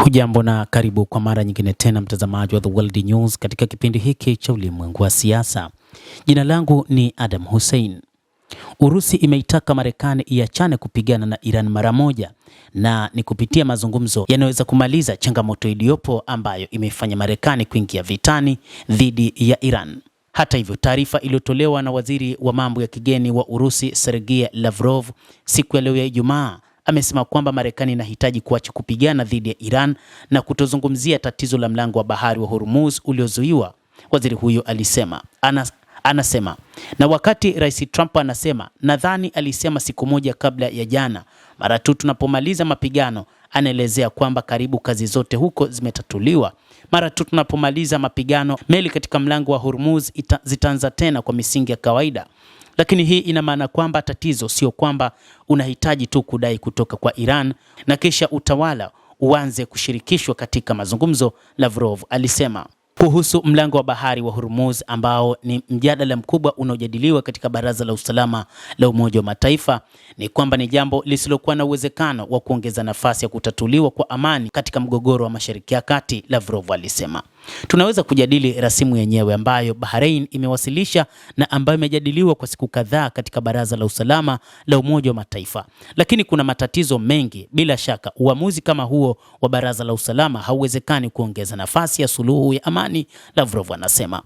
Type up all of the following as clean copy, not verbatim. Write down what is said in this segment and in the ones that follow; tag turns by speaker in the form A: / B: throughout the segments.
A: Hujambo na karibu kwa mara nyingine tena mtazamaji wa The World News katika kipindi hiki cha ulimwengu wa siasa. Jina langu ni Adam Hussein. Urusi imeitaka Marekani iachane kupigana na Iran mara moja, na ni kupitia mazungumzo yanaweza kumaliza changamoto iliyopo ambayo imefanya Marekani kuingia vitani dhidi ya Iran. Hata hivyo, taarifa iliyotolewa na waziri wa mambo ya kigeni wa Urusi Sergei Lavrov siku ya leo ya Ijumaa amesema kwamba Marekani inahitaji kuacha kupigana dhidi ya Iran na kutozungumzia tatizo la mlango wa bahari wa Hormuz uliozuiwa. Waziri huyo alisema anasema na wakati Rais Trump anasema, nadhani alisema siku moja kabla ya jana, mara tu tunapomaliza mapigano. Anaelezea kwamba karibu kazi zote huko zimetatuliwa. Mara tu tunapomaliza mapigano, meli katika mlango wa Hormuz zitaanza tena kwa misingi ya kawaida. Lakini hii ina maana kwamba tatizo sio kwamba unahitaji tu kudai kutoka kwa Iran na kisha utawala uanze kushirikishwa katika mazungumzo, Lavrov alisema. Kuhusu mlango wa bahari wa Hormuz ambao ni mjadala mkubwa unaojadiliwa katika Baraza la Usalama la Umoja wa Mataifa, ni kwamba ni jambo lisilokuwa na uwezekano wa kuongeza nafasi ya kutatuliwa kwa amani katika mgogoro wa Mashariki ya Kati, Lavrov alisema. Tunaweza kujadili rasimu yenyewe ambayo Bahrain imewasilisha na ambayo imejadiliwa kwa siku kadhaa katika Baraza la Usalama la Umoja wa Mataifa. Lakini kuna matatizo mengi. Bila shaka, uamuzi kama huo wa Baraza la Usalama hauwezekani kuongeza nafasi ya suluhu ya amani, Lavrov anasema.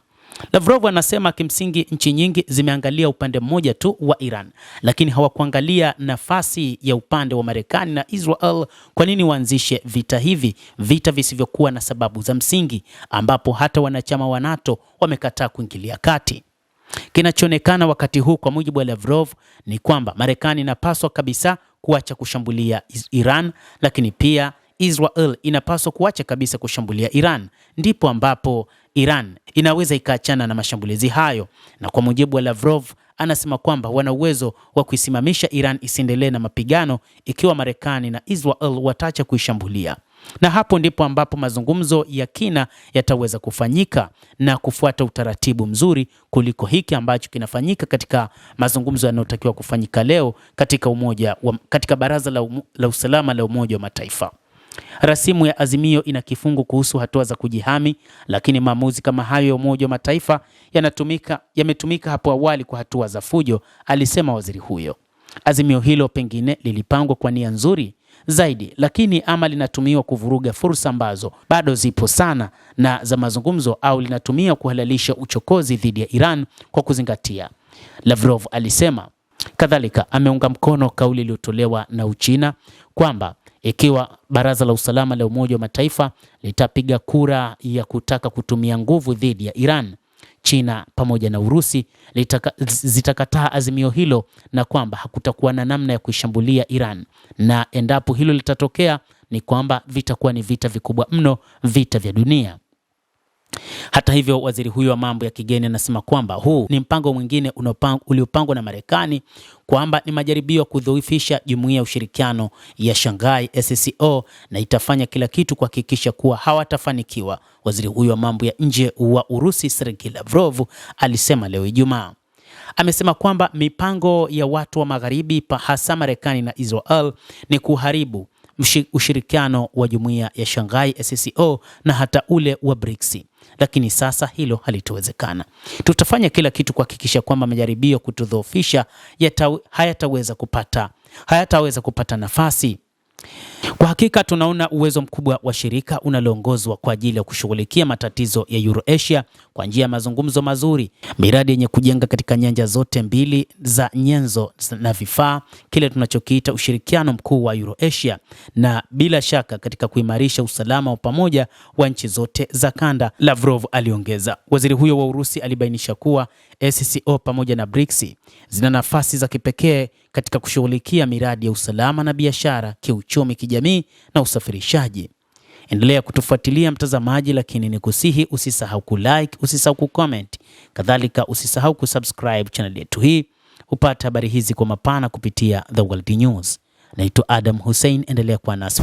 A: Lavrov anasema kimsingi nchi nyingi zimeangalia upande mmoja tu wa Iran, lakini hawakuangalia nafasi ya upande wa Marekani na Israel. Kwa nini waanzishe vita hivi, vita visivyokuwa na sababu za msingi, ambapo hata wanachama wa NATO wamekataa kuingilia kati? Kinachoonekana wakati huu kwa mujibu wa Lavrov ni kwamba Marekani inapaswa kabisa kuacha kushambulia Iran, lakini pia Israel inapaswa kuacha kabisa kushambulia Iran. Ndipo ambapo Iran inaweza ikaachana na mashambulizi hayo. Na kwa mujibu wa Lavrov, anasema kwamba wana uwezo wa kuisimamisha Iran isiendelee na mapigano ikiwa Marekani na Israel wataacha kuishambulia. Na hapo ndipo ambapo mazungumzo ya kina yataweza kufanyika na kufuata utaratibu mzuri kuliko hiki ambacho kinafanyika katika mazungumzo yanayotakiwa kufanyika leo katika Baraza la Usalama la Umoja wa Mataifa. Rasimu ya azimio ina kifungu kuhusu hatua za kujihami, lakini maamuzi kama hayo ya Umoja wa Mataifa yametumika hapo awali kwa hatua za fujo, alisema waziri huyo. Azimio hilo pengine lilipangwa kwa nia nzuri zaidi, lakini ama linatumiwa kuvuruga fursa ambazo bado zipo sana na za mazungumzo, au linatumia kuhalalisha uchokozi dhidi ya Iran kwa kuzingatia, Lavrov alisema. Kadhalika ameunga mkono kauli iliyotolewa na Uchina kwamba ikiwa Baraza la Usalama la Umoja wa Mataifa litapiga kura ya kutaka kutumia nguvu dhidi ya Iran, China pamoja na Urusi zitakataa azimio hilo, na kwamba hakutakuwa na namna ya kuishambulia Iran, na endapo hilo litatokea ni kwamba vitakuwa ni vita vikubwa mno, vita vya dunia. Hata hivyo, waziri huyo wa mambo ya kigeni anasema kwamba huu ni mpango mwingine uliopangwa na Marekani, kwamba ni majaribio ya kudhoofisha Jumuiya ya Ushirikiano ya Shanghai SCO, na itafanya kila kitu kuhakikisha kuwa hawatafanikiwa. Waziri huyo wa mambo ya nje wa Urusi Sergei Lavrov alisema leo Ijumaa. Amesema kwamba mipango ya watu wa Magharibi, hasa Marekani na Israel, ni kuharibu ushirikiano wa Jumuiya ya Shanghai SCO na hata ule wa BRICS. Lakini sasa hilo halitowezekana. Tutafanya kila kitu kuhakikisha kwamba majaribio kutudhoofisha hayataweza kupata nafasi. Kwa hakika tunaona uwezo mkubwa wa shirika unaloongozwa kwa ajili ya kushughulikia matatizo ya Eurasia kwa njia ya mazungumzo mazuri, miradi yenye kujenga katika nyanja zote mbili za nyenzo na vifaa, kile tunachokiita ushirikiano mkuu wa Eurasia, na bila shaka katika kuimarisha usalama wa pamoja wa nchi zote za kanda, Lavrov aliongeza. Waziri huyo wa Urusi alibainisha kuwa SCO pamoja na BRICS zina nafasi za kipekee katika kushughulikia miradi ya usalama na biashara, kiuchumi, kijamii na usafirishaji. Endelea kutufuatilia mtazamaji, lakini nikusihi usisahau kulike, usisahau kucomment, kadhalika usisahau kusubscribe channel yetu hii upate habari hizi kwa mapana kupitia The World News. Naitwa Adam Hussein, endelea kuwa nasi.